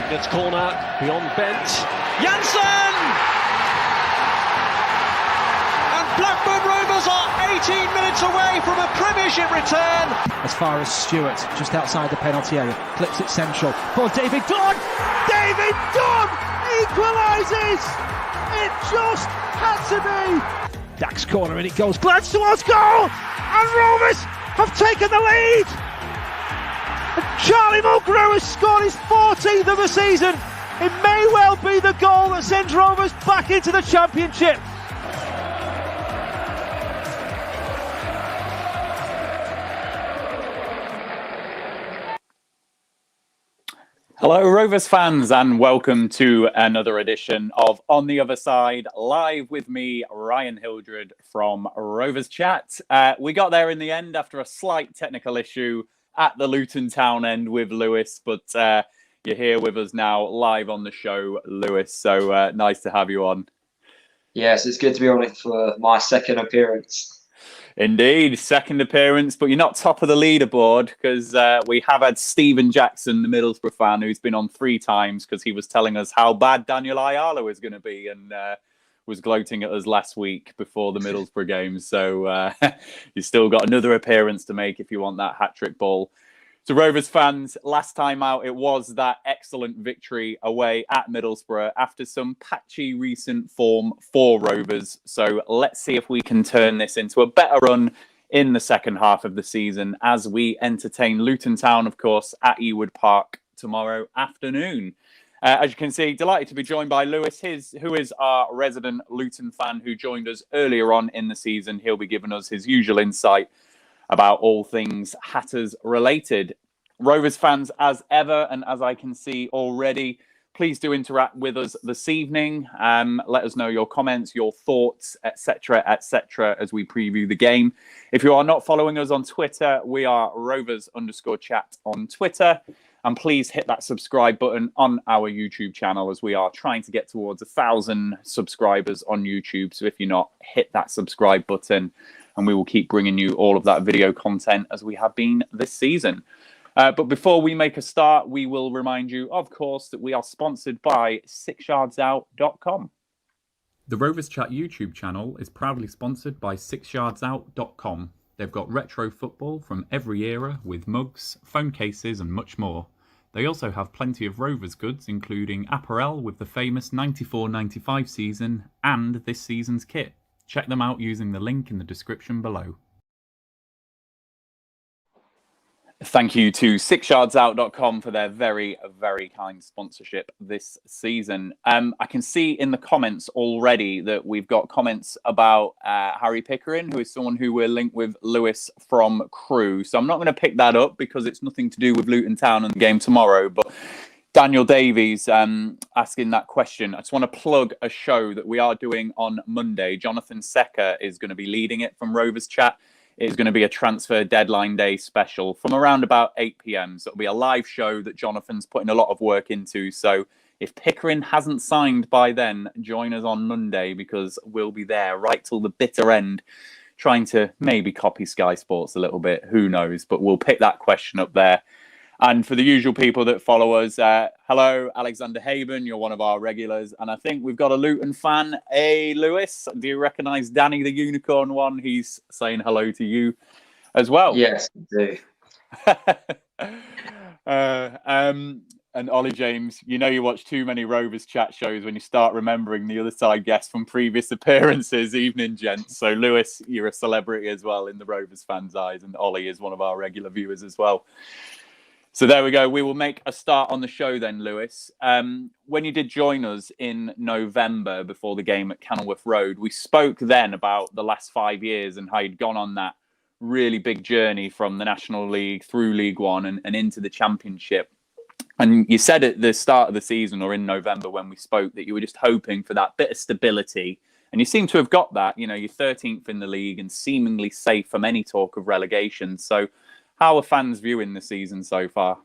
Ignat's corner, beyond Bent. Janssen! And Blackburn Rovers are 18 minutes away from a Premiership return. As far as Stewart, just outside the penalty area, clips it central for David Dunn. David Dunn equalises! It just had to be! Dack's corner and it goes, Glance towards goal! And Rovers have taken the lead! And Charlie Mulgrew has scored his 14th of the season. It may well be the goal that sends Rovers back into the Championship. Hello Rovers fans and welcome to another edition of On the Other Side, live with me, Ryan Hildred from Rovers Chat. We got there in the end after a slight technical issue at the Luton Town end with Lewis, but you're here with us now live on the show, Lewis, so nice to have you on. Yes, it's good to be on it for my second appearance. Indeed, second appearance, but you're not top of the leaderboard because we have had Stephen Jackson, the Middlesbrough fan, who's been on 3 times because he was telling us how bad Daniel Ayala was going to be and was gloating at us last week before the Middlesbrough games. So you've still got another appearance to make if you want that hat-trick ball. So Rovers fans, last time out, it was that excellent victory away at Middlesbrough after some patchy recent form for Rovers. So let's see if we can turn this into a better run in the second half of the season as we entertain Luton Town, of course, at Ewood Park tomorrow afternoon. As you can see, delighted to be joined by Lewis, who is our resident Luton fan who joined us earlier on in the season. He'll be giving us his usual insight about all things Hatters related. Rovers fans, as ever, and as I can see already, please do interact with us this evening. Let us know your comments, your thoughts, etc., as we preview the game. If you are not following us on Twitter, we are Rovers_chat on Twitter. And please hit that subscribe button on our YouTube channel as we are trying to get towards 1,000 subscribers on YouTube. So if you're not, hit that subscribe button and we will keep bringing you all of that video content as we have been this season. But before we make a start, we will remind you, of course, that we are sponsored by 𝐂𝐎𝐿𝑓𝐿.com. The Rovers Chat YouTube channel is proudly sponsored by 𝐂𝐎𝐿𝑓𝐿.com. They've got retro football from every era with mugs, phone cases and much more. They also have plenty of Rovers goods, including apparel with the famous 94-95 season and this season's kit. Check them out using the link in the description below. Thank you to 𝐂𝐎𝐿𝑓𝐿.com for their very, very kind sponsorship this season. I can see in the comments already that we've got comments about Harry Pickering, who is someone who we're linked with Lewis from Crewe. So I'm not going to pick that up because it's nothing to do with Luton Town and the game tomorrow. But Daniel Davies asking that question. I just want to plug a show that we are doing on Monday. Jonathan Secker is going to be leading it from Rovers Chat. It's going to be a transfer deadline day special from around about 8 p.m. So it'll be a live show that Jonathan's putting a lot of work into. So if Pickering hasn't signed by then, join us on Monday because we'll be there right till the bitter end, trying to maybe copy Sky Sports a little bit. Who knows? But we'll pick that question up there. And for the usual people that follow us, hello, Alexander Haven, you're one of our regulars. And I think we've got a Luton fan. Hey, Lewis, do you recognise Danny the Unicorn one? He's saying hello to you as well. Yes, I do. And Ollie James, you know you watch too many Rovers Chat shows when you start remembering the other side guests from previous appearances. Evening, gents. So, Lewis, you're a celebrity as well in the Rovers fans' eyes. And Ollie is one of our regular viewers as well. So there we go. We will make a start on the show then, Lewis. When you did join us in November before the game at Kenilworth Road, we spoke then about the last 5 years and how you'd gone on that really big journey from the National League through League One and into the Championship. And you said at the start of the season or in November when we spoke that you were just hoping for that bit of stability. And you seem to have got that. You know, you're 13th in the league and seemingly safe from any talk of relegation. So how are fans viewing the season so far?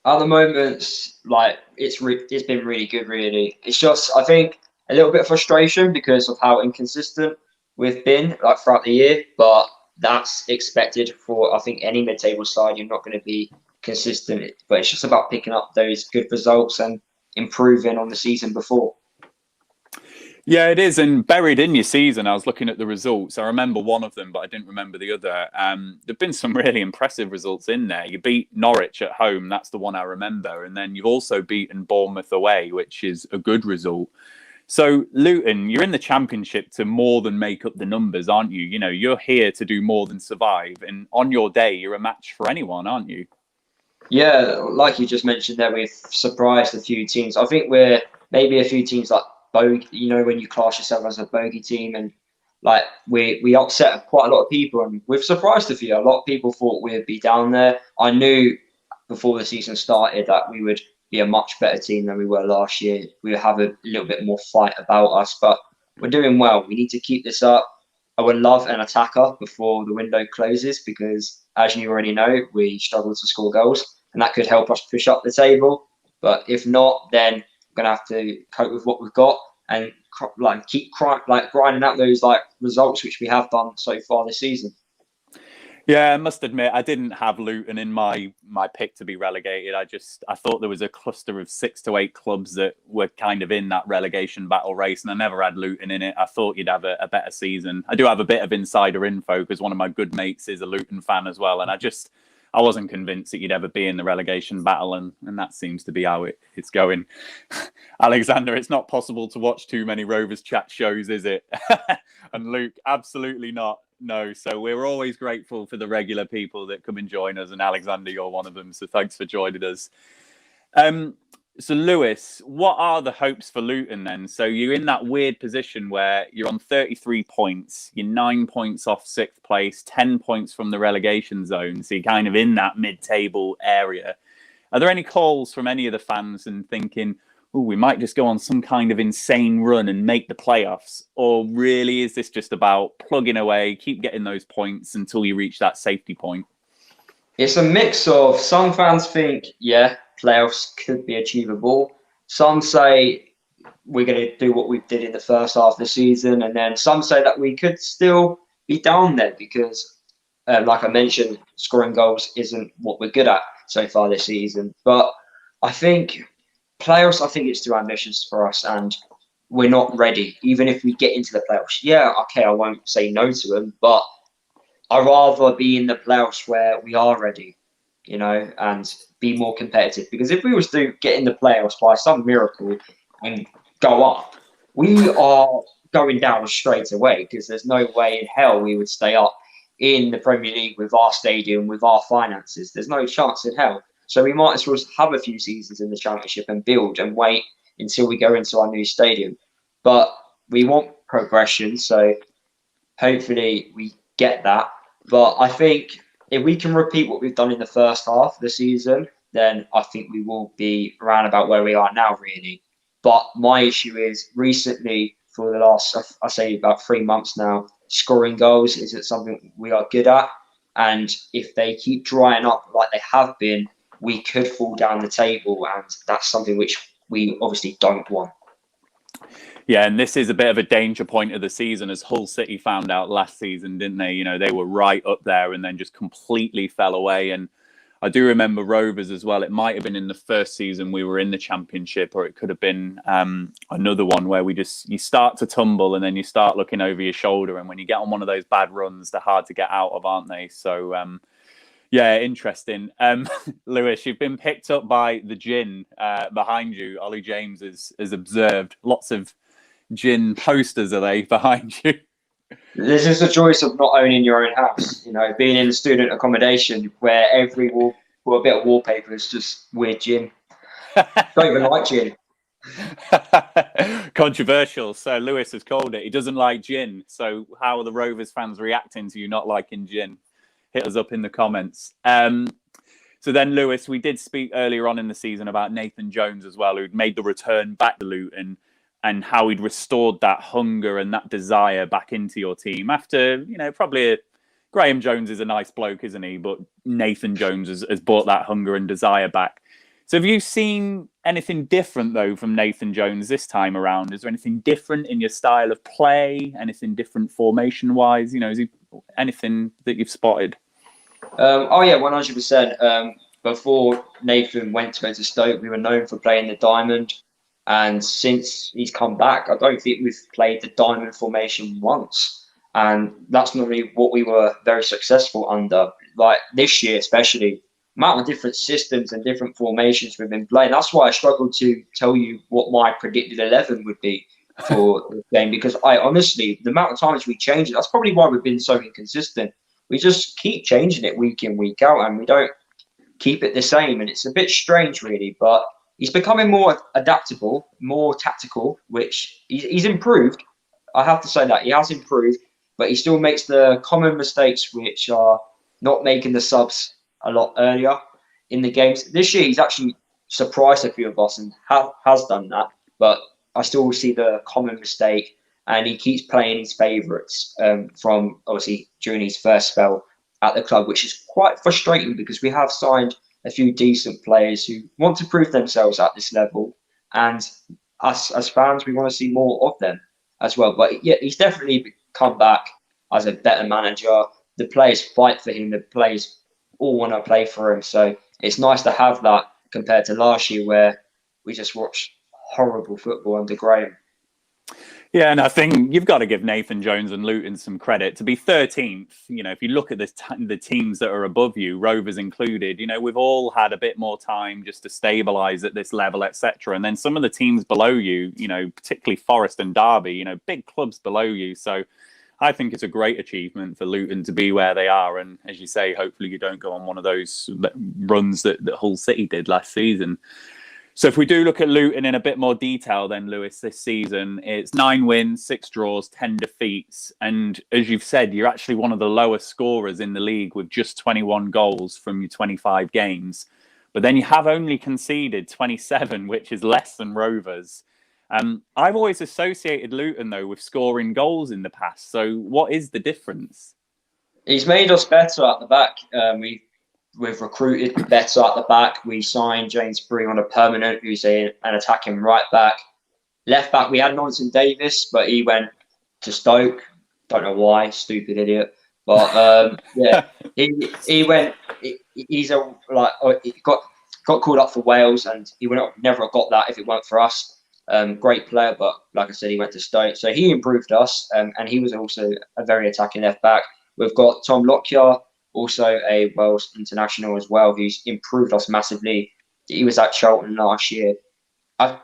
At the moment, like it's been really good. Really, it's just I think a little bit of frustration because of how inconsistent we've been like throughout the year. But that's expected for I think any mid-table side. You're not going to be consistent, but it's just about picking up those good results and improving on the season before. Yeah, it is. And buried in your season, I was looking at the results. I remember one of them, but I didn't remember the other. There've been some really impressive results in there. You beat Norwich at home. That's the one I remember. And then you've also beaten Bournemouth away, which is a good result. So, Luton, you're in the Championship to more than make up the numbers, aren't you? You know, you're here to do more than survive. And on your day, you're a match for anyone, aren't you? Yeah, like you just mentioned there, we've surprised a few teams. I think we're maybe a few teams like bogey, you know, when you class yourself as a bogey team, and like we upset quite a lot of people, and we've surprised a few. A lot of people thought we'd be down there. I knew before the season started that we would be a much better team than we were last year. We would have a little bit more fight about us, but we're doing well. We need to keep this up. I would love an attacker before the window closes because, as you already know, we struggle to score goals, and that could help us push up the table. But if not, then we're gonna have to cope with what we've got and keep grinding out those results which we have done so far this season. Yeah, I must admit, I didn't have Luton in my pick to be relegated. I thought there was a cluster of 6 to 8 clubs that were kind of in that relegation battle race, and I never had Luton in it. I thought you'd have a better season. I do have a bit of insider info because one of my good mates is a Luton fan as well, and I wasn't convinced that you'd ever be in the relegation battle, and that seems to be how it's going. Alexander, it's not possible to watch too many Rovers chat shows, is it? And Luke, absolutely not. No, so we're always grateful for the regular people that come and join us, and Alexander, you're one of them, so thanks for joining us. So Lewis, what are the hopes for Luton then? So you're in that weird position where you're on 33 points, you're 9 points off 6th place, 10 points from the relegation zone, so you're kind of in that mid-table area. Are there any calls from any of the fans and thinking, oh, we might just go on some kind of insane run and make the playoffs? Or really, is this just about plugging away, keep getting those points until you reach that safety point? It's a mix of, some fans think, yeah, playoffs could be achievable. Some say we're going to do what we did in the first half of the season. And then some say that we could still be down there because, like I mentioned, scoring goals isn't what we're good at so far this season. But I think playoffs, I think it's too ambitious for us, and we're not ready. Even if we get into the playoffs, yeah, okay, I won't say no to them, but I'd rather be in the playoffs where we are ready, you know, and be more competitive. Because if we was to get in the playoffs by some miracle and go up, we are going down straight away, because there's no way in hell we would stay up in the Premier League with our stadium, with our finances. There's no chance in hell. So we might as well have a few seasons in the Championship and build and wait until we go into our new stadium. But we want progression, so hopefully we get that. But I think if we can repeat what we've done in the first half of the season, then I think we will be around about where we are now, really. But my issue is, recently, for the last, I say about 3 months now, scoring goals isn't something we are good at. And if they keep drying up like they have been, we could fall down the table, and that's something which we obviously don't want. Yeah, and this is a bit of a danger point of the season, as Hull City found out last season, didn't they? You know, they were right up there and then just completely fell away. And I do remember Rovers as well. It might have been in the first season we were in the Championship, or it could have been another one where you start to tumble and then you start looking over your shoulder. And when you get on one of those bad runs, they're hard to get out of, aren't they? So, yeah, interesting. Lewis, you've been picked up by the gin behind you. Ollie James has observed lots of gin posters, are they, behind you? This is the choice of not owning your own house. You know, being in student accommodation where every wall, well, a bit of wallpaper is just weird gin. Don't even like gin. Controversial. So Lewis has called it. He doesn't like gin. So how are the Rovers fans reacting to you not liking gin? Hit us up in the comments. So then, Lewis, we did speak earlier on in the season about Nathan Jones as well, who'd made the return back to Luton, and how he'd restored that hunger and that desire back into your team after, you know, probably Graham Jones is a nice bloke, isn't he? But Nathan Jones has brought that hunger and desire back. So have you seen anything different, though, from Nathan Jones this time around? Is there anything different in your style of play? Anything different formation-wise? You know, is he anything that you've spotted? Oh, yeah, 100%. But before Nathan went to go to Stoke, we were known for playing the diamond. And since he's come back, I don't think we've played the diamond formation once. And that's not really what we were very successful under. Like this year, especially, amount of different systems and different formations we've been playing. That's why I struggled to tell you what my predicted 11 would be for the game, because I honestly, the amount of times we change it, that's probably why we've been so inconsistent. We just keep changing it week in, week out, and we don't keep it the same. And it's a bit strange, really, but he's becoming more adaptable, more tactical, which he's improved. I have to say that he has improved, but he still makes the common mistakes, which are not making the subs a lot earlier in the games. This year, he's actually surprised a few of us and has done that, but I still see the common mistake, and he keeps playing his favourites from obviously during his first spell at the club, which is quite frustrating because we have signed a few decent players who want to prove themselves at this level, and us as fans, we want to see more of them as well. But yeah, he's definitely come back as a better manager. The players fight for him. The players all want to play for him. So it's nice to have that compared to last year where we just watched horrible football under Graham. Yeah, and I think you've got to give Nathan Jones and Luton some credit. To be 13th, if you look at the teams that are above you, Rovers included, we've all had a bit more time just to stabilise at this level, etc. And then some of the teams below you, particularly Forest and Derby, big clubs below you. So I think it's a great achievement for Luton to be where they are. And as you say, hopefully you don't go on one of those runs that Hull City did last season. So if we do look at Luton in a bit more detail then, Lewis, this season, it's 9 wins, 6 draws, 10 defeats. And as you've said, you're actually one of the lowest scorers in the league with just 21 goals from your 25 games. But then you have only conceded 27, which is less than Rovers. I've always associated Luton, though, with scoring goals in the past. So what is the difference? He's made us better at the back. We've recruited better at the back. We signed James Bree on a permanent, who's an attacking right back. Left back, we had Nonson Davis, but he went to Stoke. Don't know why, stupid idiot. But yeah, he went. He got called up for Wales, and he would never have got that if it weren't for us. Great player, but like I said, he went to Stoke, so he improved us, and he was also a very attacking left back. We've got Tom 𝐂𝐿𝐎𝐎, also a Wales international as well, who's improved us massively. He was at Charlton last year.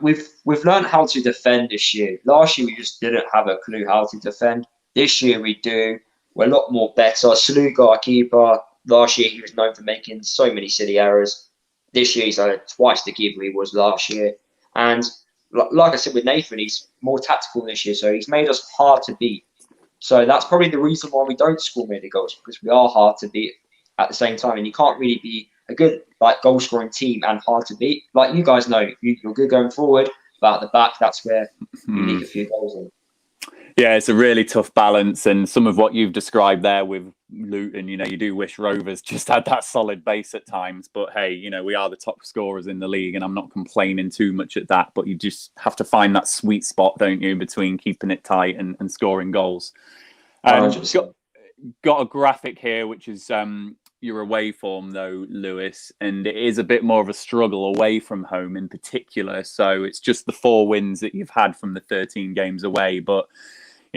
We've learned how to defend this year. Last year we just didn't have a clue how to defend. This year we do. We're a lot more better. Sluga, our keeper, last year he was known for making so many silly errors. This year he's twice the keeper he was last year. And like I said with Nathan, he's more tactical this year, so he's made us hard to beat. So that's probably the reason why we don't score many goals, because we are hard to beat at the same time. And you can't really be a good goal-scoring team and hard to beat. Like you guys know, you're good going forward, but at the back, that's where you need a few goals in. Yeah, it's a really tough balance. And some of what you've described there with Luton, you do wish Rovers just had that solid base at times. But hey, we are the top scorers in the league, and I'm not complaining too much at that. But you just have to find that sweet spot, don't you, between keeping it tight and scoring goals. Got a graphic here, which is your away form, though, Lewis, and it is a bit more of a struggle away from home in particular. So it's just the 4 wins that you've had from the 13 games away. But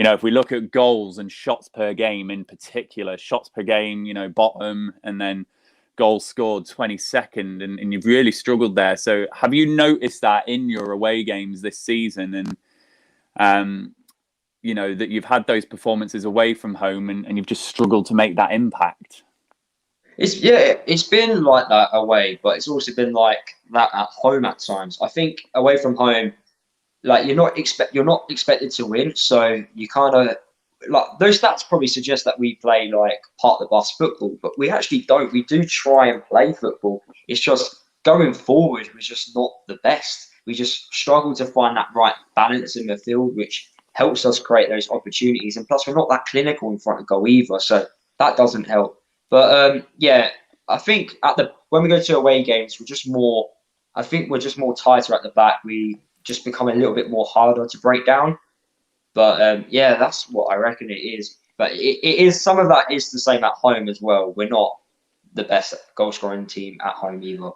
if we look at goals and shots per game in particular, shots per game, bottom, and then goals scored 22nd, and you've really struggled there. So have you noticed that in your away games this season, and that you've had those performances away from home and you've just struggled to make that impact? It's been like that away, but it's also been like that at home at times. I think away from home, you're not expected to win, so you kind of those stats probably suggest that we play part of the bus football, but we actually don't. We do try and play football. It's just going forward was just not the best. We just struggle to find that right balance in the field, which helps us create those opportunities. And plus, we're not that clinical in front of goal either, so that doesn't help. But I think when we go to away games, we're just more tighter at the back. We just become a little bit more harder to break down. But that's what I reckon it is. But it is, some of that is the same at home as well. We're not the best goal scoring team at home either.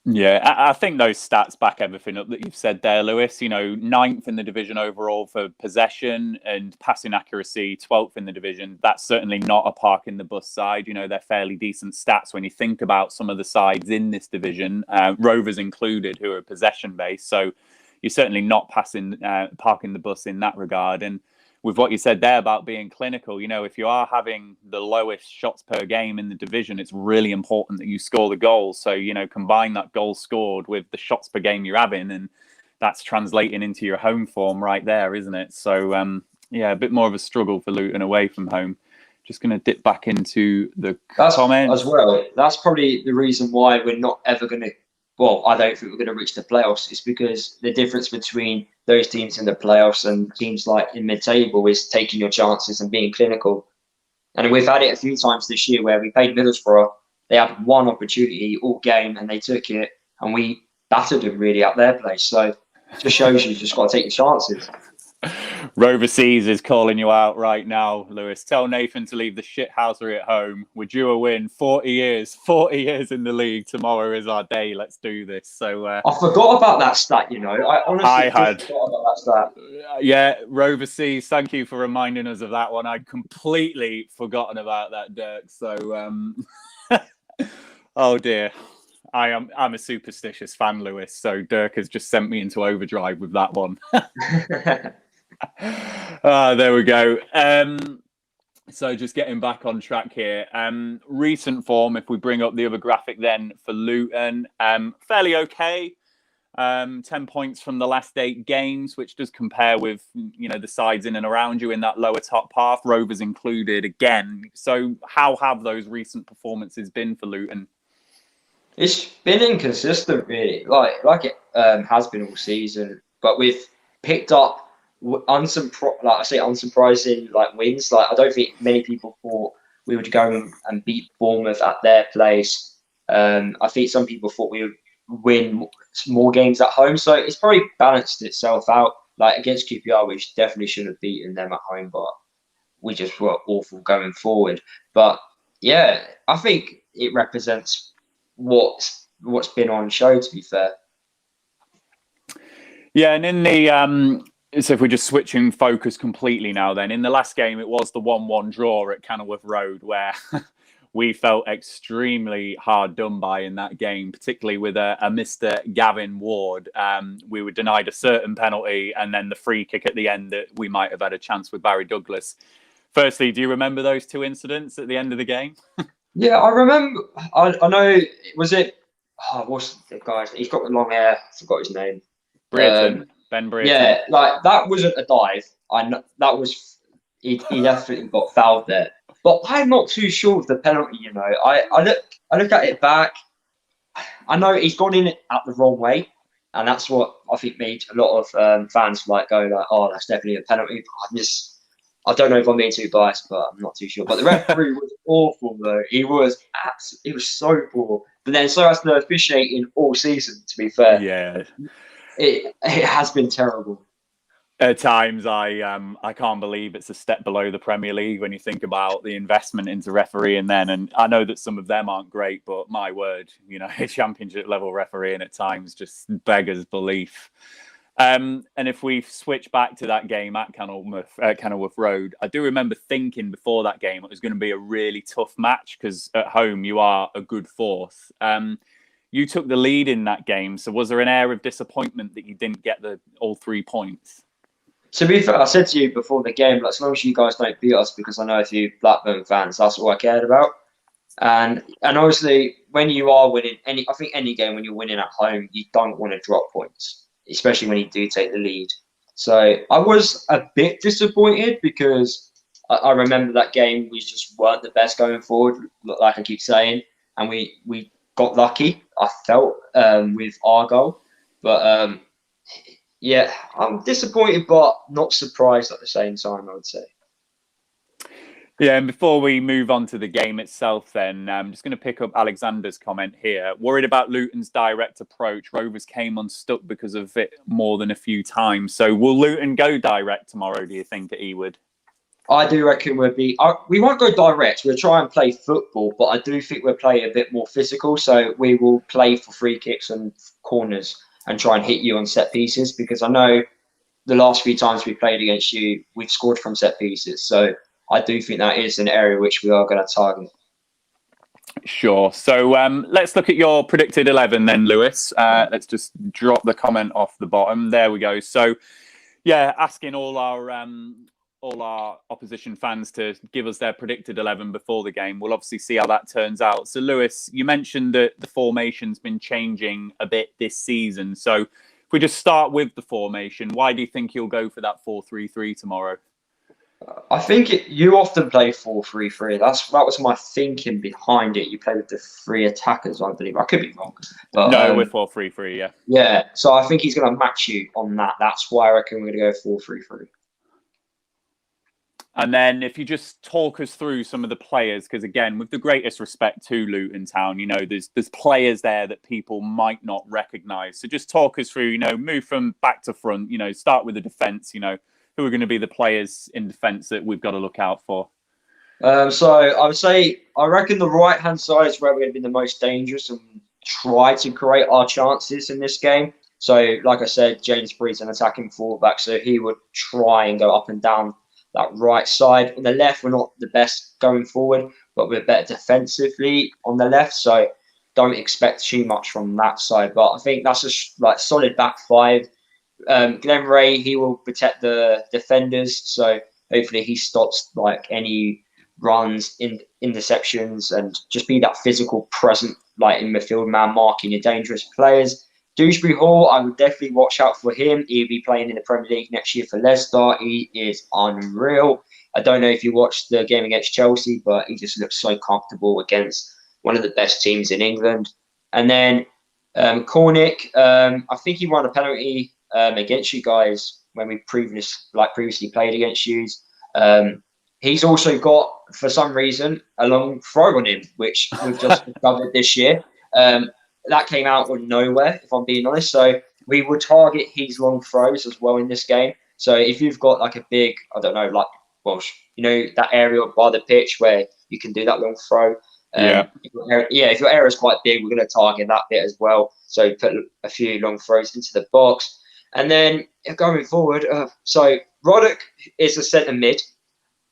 Yeah, I think those stats back everything up that you've said there, Lewis. You know, 9th in the division overall for possession and passing accuracy, 12th in the division. That's certainly not a park in the bus side. You know, they're fairly decent stats when you think about some of the sides in this division, Rovers included, who are possession based. So you're certainly not parking the bus in that regard. And with what you said there about being clinical, you know, if you are having the lowest shots per game in the division, it's really important that you score the goals. So, you know, combine that goal scored with the shots per game you're having, and that's translating into your home form right there, isn't it? So, yeah, a bit more of a struggle for Luton away from home. Just going to dip back into the comments. As well. That's probably the reason why we're not ever going to, well, I don't think we're going to reach the playoffs. It's because the difference between those teams in the playoffs and teams like in mid-table is taking your chances and being clinical. And we've had it a few times this year where we played Middlesbrough. They had one opportunity all game and they took it, and we battered them really at their place. So it just shows you just got to take your chances. Overseas is calling you out right now, Lewis. Tell Nathan to leave the shithousery at home. We're due a win. 40 years in the league. Tomorrow is our day. Let's do this. So I forgot about that stat. You know, I honestly forgot about that stat. Yeah, Overseas. Thank you for reminding us of that one. I'd completely forgotten about that, Dirk. So, oh dear. I'm a superstitious fan, Lewis. So Dirk has just sent me into overdrive with that one. There we go. So just getting back on track here. Recent form, if we bring up the other graphic then for Luton, fairly okay. 10 points from the last 8 games, which does compare with, you know, the sides in and around you in that lower top half, Rovers included again. So how have those recent performances been for Luton? It's been inconsistent, really, like it has been all season. But we've picked up unsurprising wins. Like, I don't think many people thought we would go and beat Bournemouth at their place. I think some people thought we would win more games at home. So it's probably balanced itself out. Like against QPR, we definitely should have beaten them at home, but we just were awful going forward. But yeah, I think it represents what's been on show, to be fair. Yeah, and in the so if we're just switching focus completely now, then in the last game it was the 1-1 draw at Kenilworth Road, where we felt extremely hard done by in that game, particularly with a Mr. Gavin Ward. We were denied a certain penalty, and then the free kick at the end that we might have had a chance with Barry Douglas. Firstly, do you remember those 2 incidents at the end of the game? Yeah, I remember. I know. Was it? What's the guy? He's got the long hair. I forgot his name. Ben Brereton. Yeah, like that wasn't a dive. I know that was. He definitely got fouled there. But I'm not too sure of the penalty. You know, I look at it back. I know he's gone in at the wrong way, and that's what I think made a lot of fans go like, "Oh, that's definitely a penalty." I don't know if I'm being too biased, but I'm not too sure. But the referee was awful, though. It was so poor. But then so has the officiating all season, to be fair. Yeah. It has been terrible. At times, I can't believe it's a step below the Premier League when you think about the investment into refereeing then. And I know that some of them aren't great, but my word, you know, championship level refereeing at times just beggars belief. And if we switch back to that game at Kenilworth Road, I do remember thinking before that game it was going to be a really tough match because at home you are a good force. You took the lead in that game, so was there an air of disappointment that you didn't get all 3 points? To be fair, I said to you before the game, like, as long as you guys don't beat us, because I know a few Blackburn fans, that's all I cared about. And obviously, when you are winning I think any game when you're winning at home, you don't want to drop points, especially when you do take the lead. So I was a bit disappointed because I remember that game, we just weren't the best going forward, like I keep saying, and we got lucky, I felt, with our goal. But yeah, I'm disappointed, but not surprised at the same time, I would say. Yeah, and before we move on to the game itself then, I'm just going to pick up Alexander's comment here. Worried about Luton's direct approach. Rovers came unstuck because of it more than a few times. So will Luton go direct tomorrow, do you think, at Ewood? I do reckon we won't go direct. We'll try and play football, but I do think we'll play a bit more physical. So we will play for free kicks and corners and try and hit you on set pieces, because I know the last few times we played against you, we've scored from set pieces. So I do think that is an area which we are going to target. Sure. So let's look at your predicted 11 then, Lewis. Let's just drop the comment off the bottom. There we go. So, yeah, asking all our opposition fans to give us their predicted 11 before the game. We'll obviously see how that turns out. So, Lewis, you mentioned that the formation's been changing a bit this season. So, if we just start with the formation, why do you think you'll go for that 4-3-3 tomorrow? I think you often play 4-3-3. That was my thinking behind it. You play with the 3 attackers, I believe. I could be wrong. But, no, we're 4-3-3, yeah. Yeah, so I think he's going to match you on that. That's why I reckon we're going to go 4-3-3. And then if you just talk us through some of the players, because again, with the greatest respect to Luton Town, you know, there's players there that people might not recognise. So just talk us through, you know, move from back to front, you know, start with the defence, you know, who are going to be the players in defence that we've got to look out for? So I would say, I reckon the right-hand side is where we're going to be the most dangerous and try to create our chances in this game. So, like I said, James Breed's an attacking fullback, so he would try and go up and down that right side. On the left, we're not the best going forward, but we're better defensively on the left, so don't expect too much from that side. But I think that's a solid back five. Glenn Ray, he will protect the defenders, so hopefully he stops like any runs, interceptions, and just be that physical present, like in midfield, man marking your dangerous players. Dewsbury Hall, I would definitely watch out for him. He'll be playing in the Premier League next year for Leicester. He is unreal. I don't know if you watched the game against Chelsea, but he just looks so comfortable against one of the best teams in England. And then 𝐂𝐎𝐍𝐃, I think he won a penalty against you guys when we previously played against you. He's also got, for some reason, a long throw on him, which we've just discovered this year. That came out of nowhere, if I'm being honest. So we will target his long throws as well in this game. So if you've got like a big, I don't know, like, well, you know, that area by the pitch where you can do that long throw. If your area is quite big, we're going to target that bit as well. So put a few long throws into the box. And then going forward, so Roddick is a centre mid,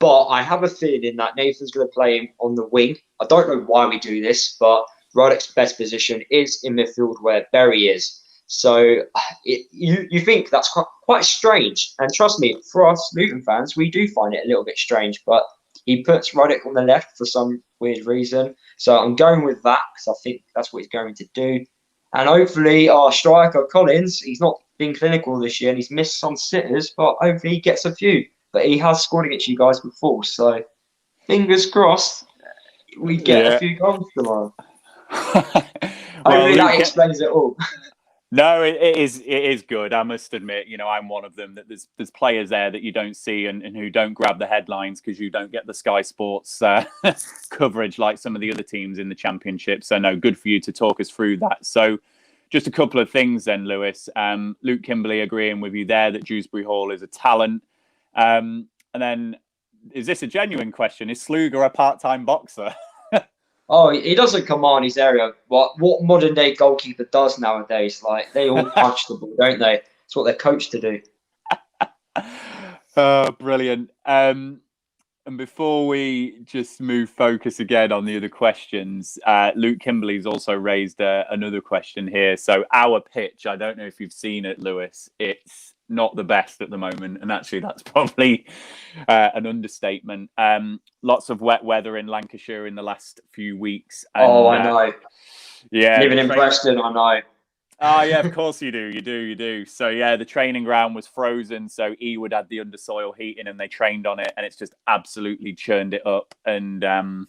but I have a feeling that Nathan's going to play him on the wing. I don't know why we do this, but Roddick's best position is in midfield where Berry is. So you think that's quite strange. And trust me, for us Luton fans, we do find it a little bit strange. But he puts Roddick on the left for some weird reason. So I'm going with that because I think that's what he's going to do. And hopefully our striker, Collins, he's not been clinical this year and he's missed some sitters, but hopefully he gets a few. But he has scored against you guys before. So fingers crossed we get a few goals tomorrow. Hopefully that explains it all. No, it is good. I must admit, you know, I'm one of them that there's players there that you don't see and who don't grab the headlines because you don't get the Sky Sports coverage like some of the other teams in the Championship. So no, good for you to talk us through that. So just a couple of things then, Lewis. Luke Kimberley agreeing with you there that Dewsbury Hall is a talent. And then, is this a genuine question? Is Sluga a part-time boxer? Oh, he doesn't command his area. What modern day goalkeeper does nowadays? Like, they all punch the ball, don't they? It's what they're coached to do. Oh, brilliant. And before we just move focus again on the other questions, Luke Kimberley's also raised another question here. So our pitch, I don't know if you've seen it, Lewis. It's not the best at the moment, and actually that's probably an understatement. Lots of wet weather in Lancashire in the last few weeks. And, I know. Yeah, living in Preston, I know. Oh yeah, of course you do. So yeah, the training ground was frozen, so Ewood had the undersoil heating and they trained on it, and it's just absolutely churned it up. And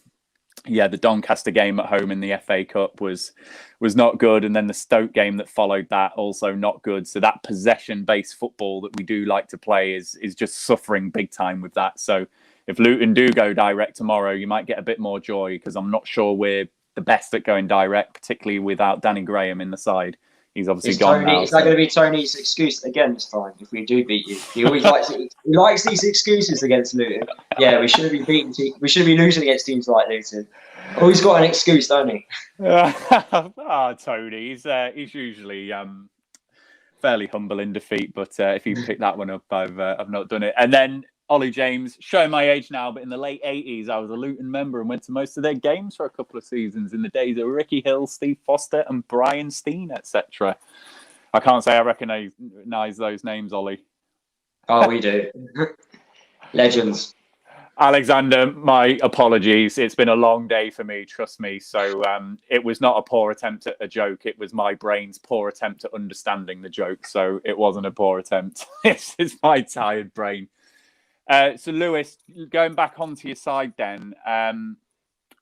yeah, the Doncaster game at home in the FA Cup was not good, and then the Stoke game that followed that also not good. So that possession-based football that we do like to play is just suffering big time with that. So if Luton do go direct tomorrow, you might get a bit more joy because I'm not sure we're the best at going direct, particularly without Danny Graham in the side. He's obviously Is gone Tony? now. Is that going to be Tony's excuse again this time if we do beat you? He always likes these excuses against Luton. Yeah, we shouldn't be beating. We shouldn't be losing against teams like Luton. Always got an excuse, don't he? Tony, he's usually fairly humble in defeat, but if you pick that one up, I've not done it. And then Ollie James, showing my age now, but in the late 80s, I was a Luton member and went to most of their games for a couple of seasons in the days of Ricky Hill, Steve Foster, and Brian Steen, etc. I can't say I recognise those names, Ollie. Oh, we do. Legends. Alexander, my apologies. It's been a long day for me, trust me. So it was not a poor attempt at a joke. It was my brain's poor attempt at understanding the joke. So it wasn't a poor attempt. It's my tired brain. So, Lewis, going back onto your side then,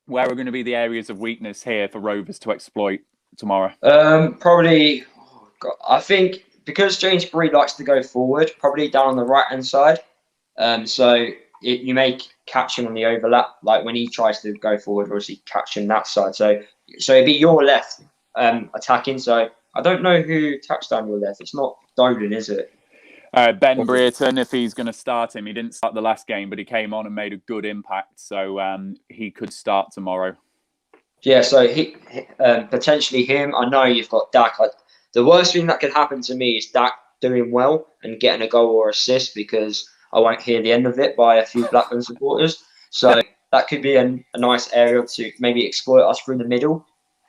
where are going to be the areas of weakness here for Rovers to exploit tomorrow? Probably, I think because James Breed likes to go forward, probably down on the right-hand side. You may catch him on the overlap, like when he tries to go forward, obviously catch him that side. So it'd be your left attacking. So I don't know who attacks down your left. It's not Dolan, is it? Ben Brereton, if he's going to start him. He didn't start the last game, but he came on and made a good impact. So he could start tomorrow. Yeah, so he potentially him. I know you've got Dak. The worst thing that could happen to me is Dak doing well and getting a goal or assist, because I won't hear the end of it by a few Blackburn supporters. So that could be a nice area to maybe exploit us through the middle.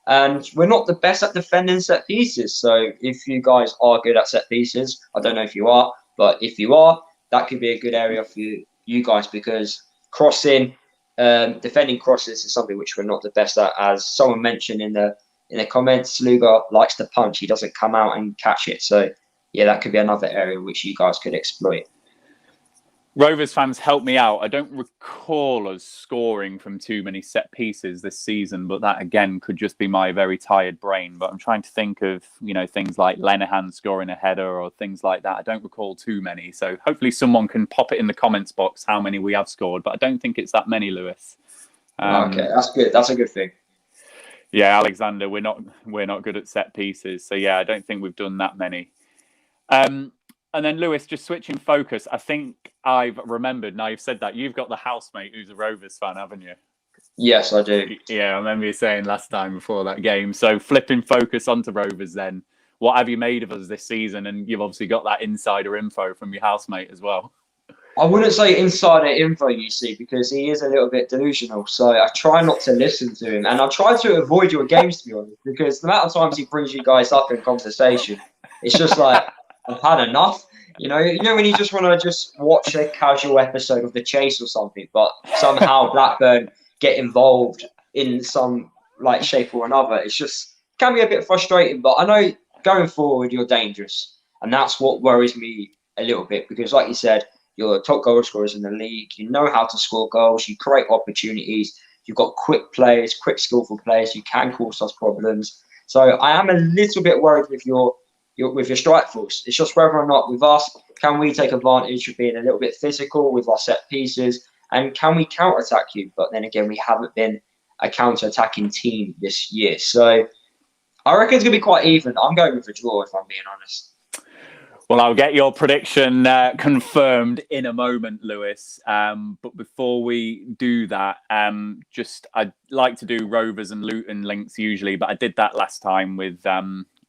And we're not the best at defending set pieces. So if you guys are good at set pieces, I don't know if you are, but if you are, that could be a good area for you guys, because crossing, defending crosses is something which we're not the best at. As someone mentioned in the comments, Luger likes to punch. He doesn't come out and catch it. So yeah, that could be another area which you guys could exploit. Rovers fans, help me out. I don't recall us scoring from too many set pieces this season, but that again could just be my very tired brain. But I'm trying to think of, things like Lenihan scoring a header or things like that. I don't recall too many. So hopefully someone can pop it in the comments box how many we have scored. But I don't think it's that many, Lewis. Okay, that's good. That's a good thing. Yeah, Alexander, we're not good at set pieces. So yeah, I don't think we've done that many. And then, Lewis, just switching focus, I think I've remembered, now you've said that, you've got the housemate who's a Rovers fan, haven't you? Yes, I do. Yeah, I remember you saying last time before that game. So flipping focus onto Rovers then, what have you made of us this season? And you've obviously got that insider info from your housemate as well. I wouldn't say insider info, you see, because he is a little bit delusional. So I try not to listen to him. And I try to avoid your games, to be honest, because the amount of times he brings you guys up in conversation, it's just like, I've had enough. You know when you just want to just watch a casual episode of The Chase or something, but somehow Blackburn get involved in some shape or another. It's just can be a bit frustrating, but I know going forward you're dangerous, and that's what worries me a little bit, because like you said, you're the top goal scorers in the league. You know how to score goals. You create opportunities. You've got quick players, quick skillful players. You can cause us problems. So I am a little bit worried with your strike force. It's just whether or not with us, can we take advantage of being a little bit physical with our set pieces, and can we counter-attack you? But then again, we haven't been a counter-attacking team this year. So I reckon it's going to be quite even. I'm going with a draw, if I'm being honest. Well, I'll get your prediction confirmed in a moment, Lewis. But before we do that, I'd like to do Rovers and Luton links usually, but I did that last time with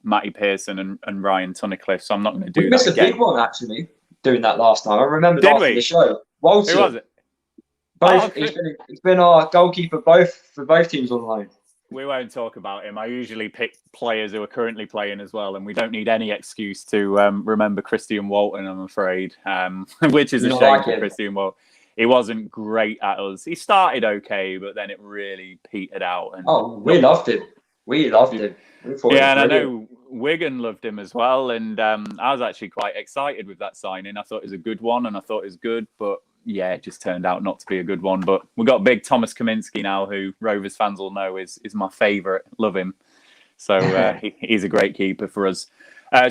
Matty Pearson and Ryan Tunnicliffe, so I'm not going to do that. We missed a big one, actually, doing that last time. I remember after the show. Walter. Who was it? He's been our goalkeeper for both teams on loan. We won't talk about him. I usually pick players who are currently playing as well, and we don't need any excuse to remember Christian Walton, I'm afraid, which is a shame for Christian Walton. He wasn't great at us. He started okay, but then it really petered out. And we loved him. We loved him. Yeah, and I know Wigan loved him as well, and I was actually quite excited with that signing. I thought it was a good one, and I thought it was good, but yeah, it just turned out not to be a good one. But we've got big Thomas Kaminski now, who Rovers fans will know is my favourite. Love him. So he's a great keeper for us.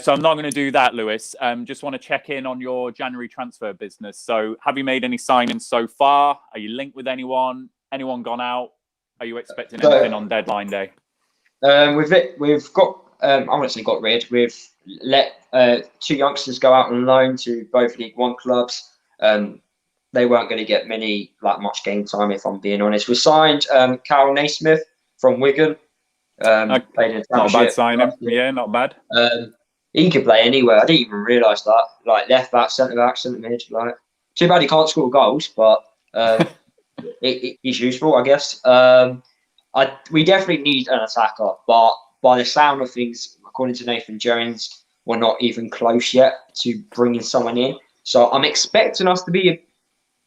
So I'm not going to do that, Lewis. Just want to check in on your January transfer business. So have you made any signings so far? Are you linked with anyone? Anyone gone out? Are you expecting anything on deadline day? We've got I wouldn't say got rid. We've let 2 youngsters go out on loan to both League One clubs. They weren't going to get much game time, if I'm being honest. We signed 𝐂𝐎𝐋 from Wigan. Played in the Not a bad Championship. signing. Yeah, not bad. He could play anywhere. I didn't even realise that. Like left back, centre back, centre mid. Like, too bad he can't score goals, but he's useful, I guess. We definitely need an attacker, but by the sound of things, according to Nathan Jones, we're not even close yet to bringing someone in. So I'm expecting us to be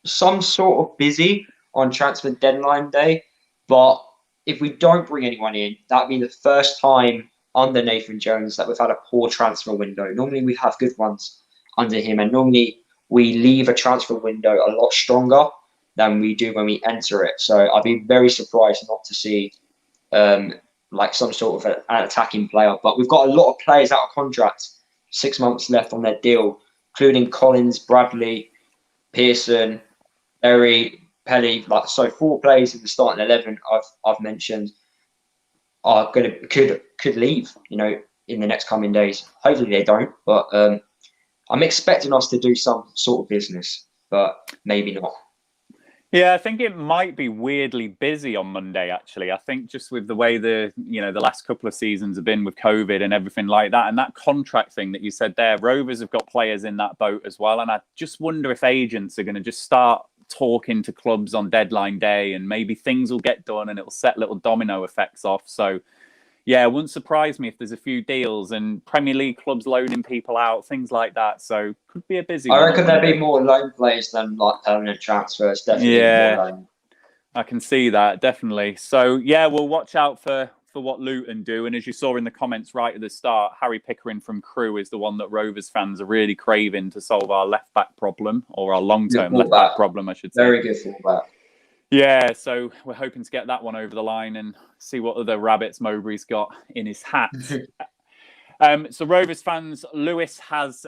some sort of busy on transfer deadline day. But if we don't bring anyone in, that'd be the first time under Nathan Jones that we've had a poor transfer window. Normally we have good ones under him, and normally we leave a transfer window a lot stronger than we do when we enter it. So I'd be very surprised not to see some sort of an attacking player. But we've got a lot of players out of contract, 6 months left on their deal, including Collins, Bradley, Pearson, Berry, Pelly. So 4 players in the starting 11 I've mentioned are could leave, in the next coming days. Hopefully they don't, but I'm expecting us to do some sort of business, but maybe not. Yeah, I think it might be weirdly busy on Monday, actually. I think just with the way the last couple of seasons have been with COVID and everything like that, and that contract thing that you said there, Rovers have got players in that boat as well. And I just wonder if agents are going to just start talking to clubs on deadline day, and maybe things will get done and it'll set little domino effects off. So, yeah, it wouldn't surprise me if there's a few deals and Premier League clubs loaning people out, things like that. So could be a busy one. I reckon there'd be more loan players than permanent transfers. Definitely more loan. I can see that, definitely. So, yeah, we'll watch out for what Luton do. And as you saw in the comments right at the start, Harry Pickering from Crewe is the one that Rovers fans are really craving to solve our left-back problem, or our long-term left-back problem, I should say. Very good fullback. Yeah, so we're hoping to get that one over the line and see what other rabbits Mowbray's got in his hat. So Rovers fans, Lewis has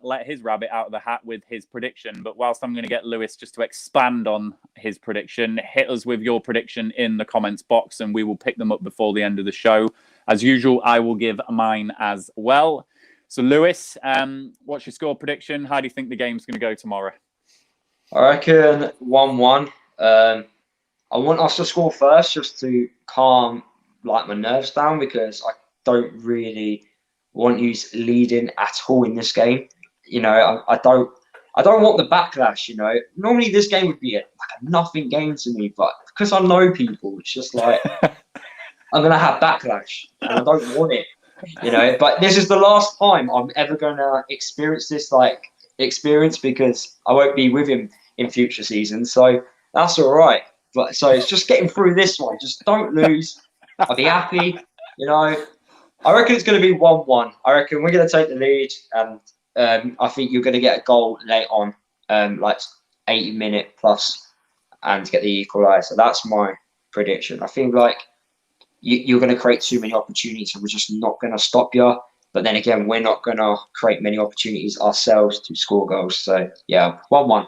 let his rabbit out of the hat with his prediction. But whilst I'm going to get Lewis just to expand on his prediction, hit us with your prediction in the comments box and we will pick them up before the end of the show. As usual, I will give mine as well. So Lewis, what's your score prediction? How do you think the game's going to go tomorrow? I reckon 1-1. I want us to score first just to calm my nerves down, because I don't really want you leading at all in this game. I don't want the backlash. Normally this game would be a nothing game to me, but because I know people, it's just like I'm gonna have backlash, and I don't want it. But this is the last time I'm ever gonna experience this experience, because I won't be with him in future seasons. So that's all right. But so it's just getting through this one. Just don't lose. I'll be happy. I reckon it's going to be 1-1. I reckon we're going to take the lead, and I think you're going to get a goal late on, 80-minute plus, and get the equaliser. So that's my prediction. I think you're going to create too many opportunities, and we're just not going to stop you. But then again, we're not going to create many opportunities ourselves to score goals. So yeah, 1-1.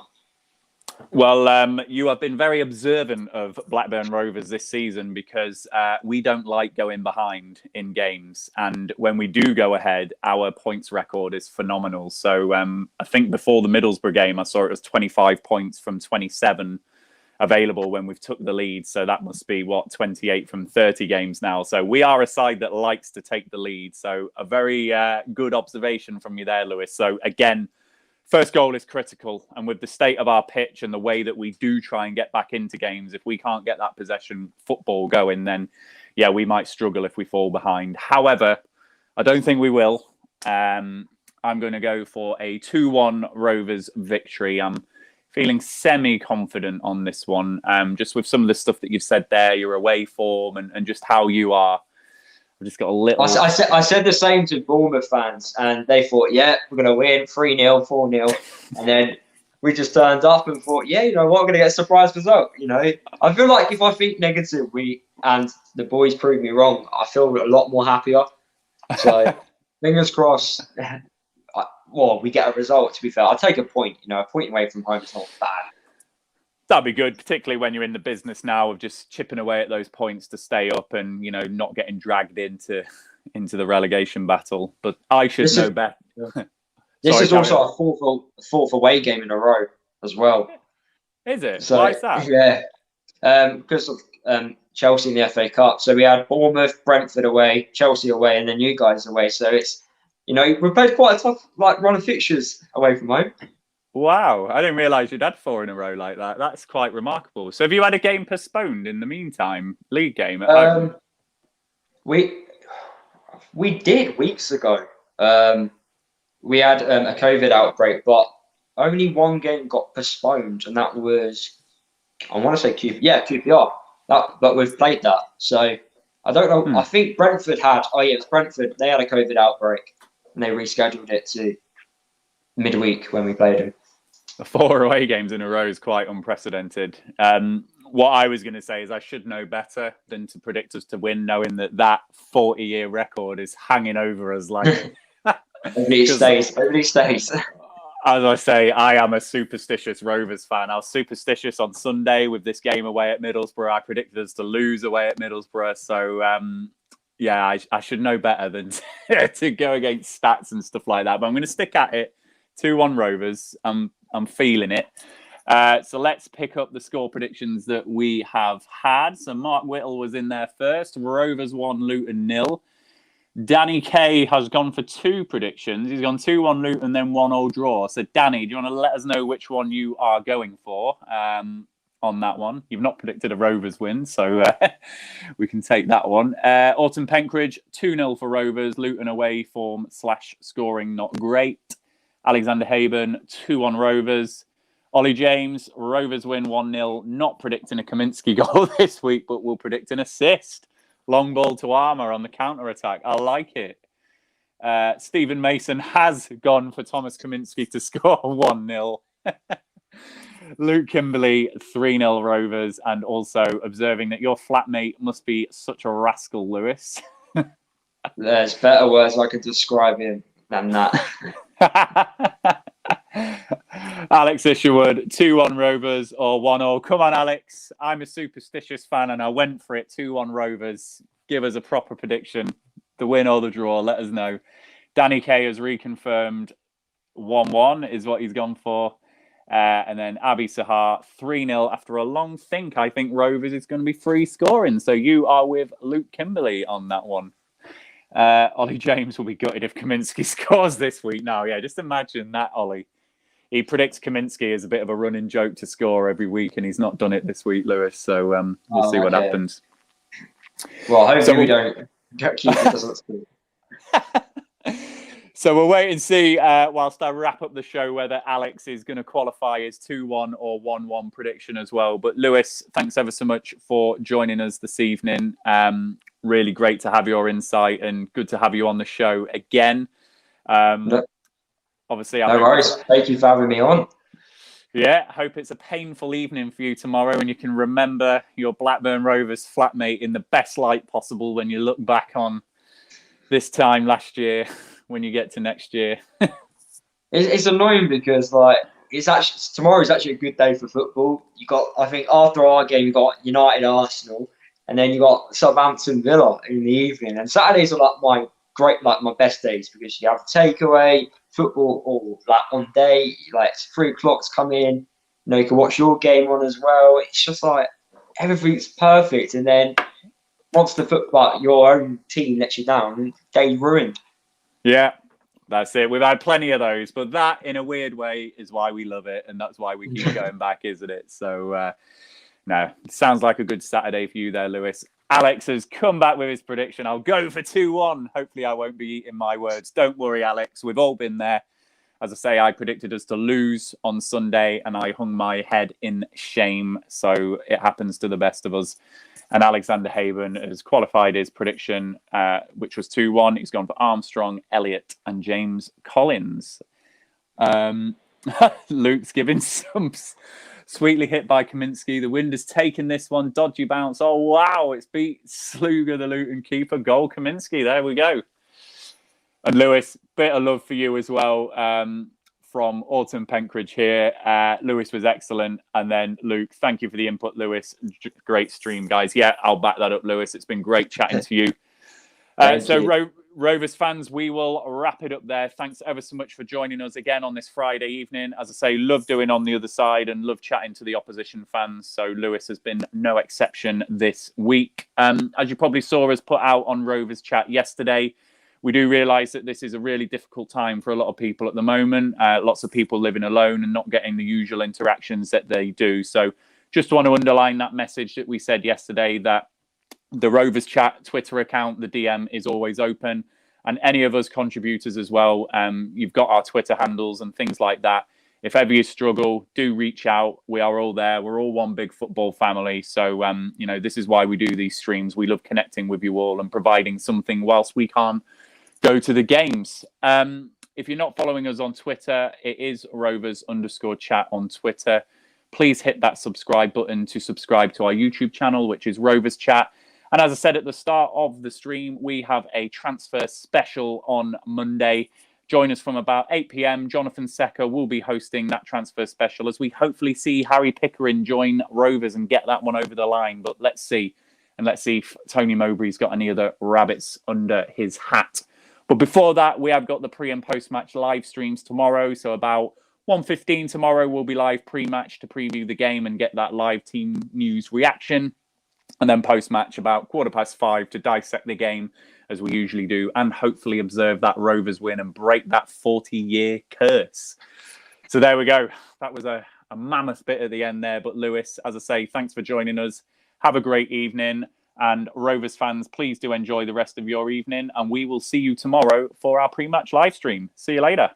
Well, you have been very observant of Blackburn Rovers this season, because we don't like going behind in games. And when we do go ahead, our points record is phenomenal. So I think before the Middlesbrough game, I saw it was 25 points from 27 available when we've took the lead. So that must be, 28 from 30 games now. So we are a side that likes to take the lead. So a very good observation from you there, Lewis. So again, first goal is critical, and with the state of our pitch and the way that we do try and get back into games, if we can't get that possession football going, then yeah, we might struggle if we fall behind. However, I don't think we will. I'm going to go for a 2-1 Rovers victory. I'm feeling semi-confident on this one, just with some of the stuff that you've said there, your away form and just how you are. I've just got a little... I said the same to Bournemouth fans, and they thought, yeah, we're going to win 3-0, 4-0. And then we just turned up and thought, yeah, we're going to get a surprise result. I feel like if I think negative, and the boys prove me wrong, I feel a lot more happier. So fingers crossed. We get a result, to be fair. I'll take a point. A point away from home is not bad. That'd be good, particularly when you're in the business now of just chipping away at those points to stay up and, not getting dragged into into the relegation battle. But I should know better. This is also our fourth away game in a row as well. Is it? So, why is that? Yeah, because of Chelsea in the FA Cup. So we had Bournemouth, Brentford away, Chelsea away, and then you guys away. So it's, we played quite a tough run of fixtures away from home. Wow, I didn't realise you'd had 4 in a row like that. That's quite remarkable. So have you had a game postponed in the meantime? League game at home? We did weeks ago. We had a COVID outbreak, but only one game got postponed, and that was, I want to say QPR. But we've played that, so I don't know. I think Brentford had. Oh yeah, it was Brentford. They had a COVID outbreak, and they rescheduled it to midweek when we played them. 4 away games in a row is quite unprecedented. What I was going to say is I should know better than to predict us to win, knowing that 40-year record is hanging over us like. Everybody stays. As I say, I am a superstitious Rovers fan. I was superstitious on Sunday with this game away at Middlesbrough. I predicted us to lose away at Middlesbrough. So, I should know better than to go against stats and stuff like that. But I'm going to stick at it. 2-1 Rovers. I'm feeling it. So let's pick up the score predictions that we have had. So Mark Whittle was in there first. Rovers 1, Luton 0. Danny K has gone for 2 predictions. He's gone 2-1 Luton, then 1-1 draw. So, Danny, do you want to let us know which one you are going for on that one? You've not predicted a Rovers win, so we can take that one. Autumn Penkridge, 2-0 for Rovers. Luton away form / scoring not great. Alexander Haben, 2-1 Rovers. Ollie James, Rovers win 1-0. Not predicting a 𝐿𝐿 goal this week, but we'll predict an assist. Long ball to Armour on the counter-attack. I like it. Stephen Mason has gone for Thomas 𝐿𝐿 to score 1-0. Luke Kimberley, 3-0 Rovers. And also observing that your flatmate must be such a rascal, Lewis. There's better words I could describe him than that. Alex Isherwood, 2-1 Rovers or 1-0. Come on, Alex. I'm a superstitious fan and I went for it. 2-1 Rovers. Give us a proper prediction. The win or the draw, let us know. Danny K has reconfirmed 1-1 is what he's gone for. And then Abby Sahar, 3-0 after a long think. I think Rovers is going to be free scoring. So you are with Luke Kimberley on that one. Ollie James will be gutted if 𝐿𝐿 scores this week. Now, yeah, just imagine that, Ollie. He predicts 𝐿𝐿 as a bit of a running joke to score every week, and he's not done it this week, Lewis. So we'll see what happens. Well, hopefully we don't keep it doesn't score. So we'll wait and see whilst I wrap up the show whether Alex is going to qualify as 2-1 or 1-1 prediction as well. But Lewis, thanks ever so much for joining us this evening. Really great to have your insight and good to have you on the show again. Obviously, no worries. Thank you for having me on. Yeah, I hope it's a painful evening for you tomorrow and you can remember your Blackburn Rovers flatmate in the best light possible when you look back on this time last year when you get to next year. It's annoying because tomorrow is actually a good day for football. You got, I think after our game, you got United, Arsenal, and then you got Southampton, Villa in the evening. And Saturdays are my best days because you have takeaway, football all on day, 3 o'clock's come in, you can watch your game on as well. It's just everything's perfect, and then once your own team lets you down, day ruined. Yeah, that's it. We've had plenty of those, but that in a weird way is why we love it, and that's why we keep going back, isn't it? So no, sounds like a good Saturday for you there, Lewis. Alex has come back with his prediction. I'll go for 2-1. Hopefully I won't be eating my words. Don't worry, Alex. We've all been there. As I say, I predicted us to lose on Sunday and I hung my head in shame. So it happens to the best of us. And Alexander Haben has qualified his prediction, which was 2-1. He's gone for Armstrong, Elliott and James Collins. Luke's giving some... Sweetly hit by 𝐿𝐿. The wind has taken this one. Dodgy bounce. Oh, wow. It's beat Sluga, the Luton keeper. Goal 𝐿𝐿. There we go. And Lewis, bit of love for you as well from Autumn Penkridge here. Lewis was excellent. And then Luke, thank you for the input, Lewis. Great stream, guys. Yeah, I'll back that up, Lewis. It's been great chatting to you. Thank So you. Rovers fans, we will wrap it up there. Thanks ever so much for joining us again on this Friday evening. As I say, love doing On the Other Side and love chatting to the opposition fans. So Lewis has been no exception this week. As you probably saw us put out on Rovers Chat yesterday, we do realise that this is a really difficult time for a lot of people at the moment. Lots of people living alone and not getting the usual interactions that they do. So just want to underline that message that we said yesterday, that the Rovers Chat Twitter account, the DM, is always open. And any of us contributors as well, you've got our Twitter handles and things like that. If ever you struggle, do reach out. We are all there. We're all one big football family. So, you know, this is why we do these streams. We love connecting with you all and providing something whilst we can't go to the games. If you're not following us on Twitter, it is Rovers_chat on Twitter. Please hit that subscribe button to subscribe to our YouTube channel, which is Rovers Chat. And as I said at the start of the stream, we have a transfer special on Monday. Join us from about 8 p.m. Jonathan Secker will be hosting that transfer special as we hopefully see Harry Pickering join Rovers and get that one over the line. But let's see. And let's see if Tony Mowbray's got any other rabbits under his hat. But before that, we have got the pre- and post-match live streams tomorrow. So about 1:15 tomorrow, we'll be live pre-match to preview the game and get that live team news reaction. And then post-match about 5:15 to dissect the game, as we usually do, and hopefully observe that Rovers win and break that 40-year curse. So there we go. That was a mammoth bit at the end there. But Lewis, as I say, thanks for joining us. Have a great evening. And Rovers fans, please do enjoy the rest of your evening. And we will see you tomorrow for our pre-match live stream. See you later.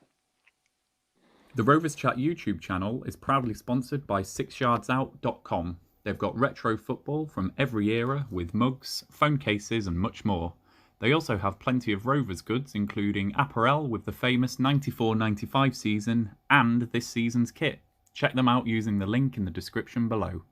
The Rovers Chat YouTube channel is proudly sponsored by 6yardsout.com. They've got retro football from every era with mugs, phone cases and much more. They also have plenty of Rovers goods, including apparel with the famous 94-95 season and this season's kit. Check them out using the link in the description below.